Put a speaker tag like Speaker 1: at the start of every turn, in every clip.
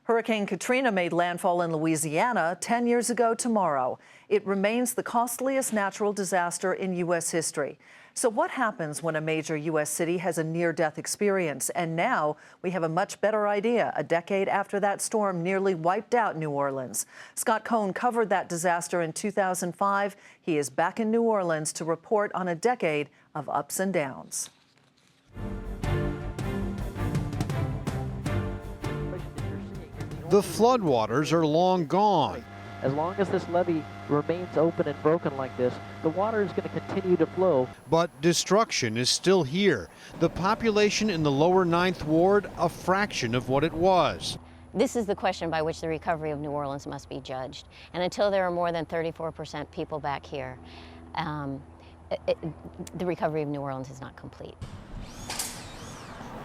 Speaker 1: Hurricane Katrina made landfall in Louisiana 10 years ago tomorrow. It remains the costliest natural disaster in U.S. history. So what happens when a major U.S. city has a near-death experience? And now we have a much better idea, a decade after that storm nearly wiped out New Orleans. Scott Cohn covered that disaster in 2005. He is back in New Orleans to report on a decade of ups and downs.
Speaker 2: The floodwaters are long gone.
Speaker 3: As long as this levee remains open and broken like this, the water is going to continue to flow.
Speaker 2: But destruction is still here. The population in the lower 9th Ward, a fraction of what it was.
Speaker 4: This is the question by which the recovery of New Orleans must be judged. And until there are more than 34% people back here, the recovery of New Orleans is not complete.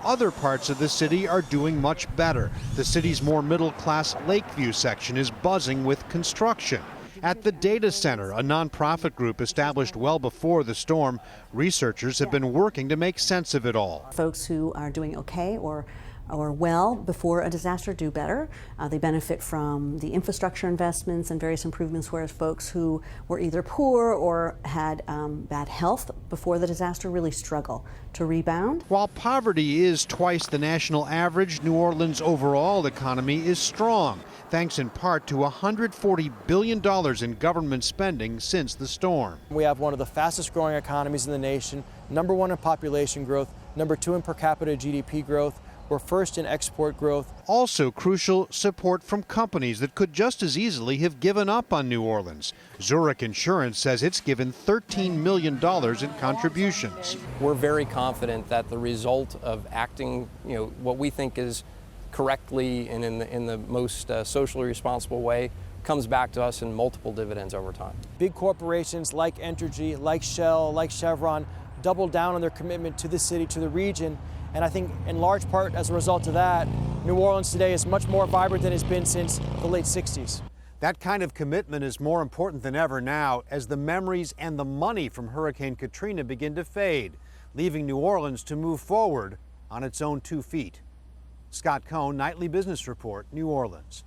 Speaker 2: Other parts of the city are doing much better. The city's more middle-class Lakeview section is buzzing with construction. At the Data Center, a nonprofit group established well before the storm, researchers have been working to make sense of it all.
Speaker 5: Folks who are doing okay or well before a disaster do better. They benefit from the infrastructure investments and various improvements, whereas folks who were either poor or had bad health before the disaster really struggle to rebound.
Speaker 2: While poverty is twice the national average, New Orleans' overall economy is strong, thanks in part to $140 billion in government spending since the storm.
Speaker 6: We have one of the fastest growing economies in the nation, #1 in population growth, #2 in per capita GDP growth. We're first in export growth.
Speaker 2: Also crucial, support from companies that could just as easily have given up on New Orleans. Zurich Insurance says it's given $13 million in contributions.
Speaker 7: We're very confident that the result of acting, what we think is correctly and in the most socially responsible way comes back to us in multiple dividends over time.
Speaker 6: Big corporations like Entergy, like Shell, like Chevron double down on their commitment to the city, to the region. And I think in large part as a result of that, New Orleans today is much more vibrant than it's been since the late 60s.
Speaker 2: That kind of commitment is more important than ever now as the memories and the money from Hurricane Katrina begin to fade, leaving New Orleans to move forward on its own 2 feet. Scott Cohn, Nightly Business Report, New Orleans.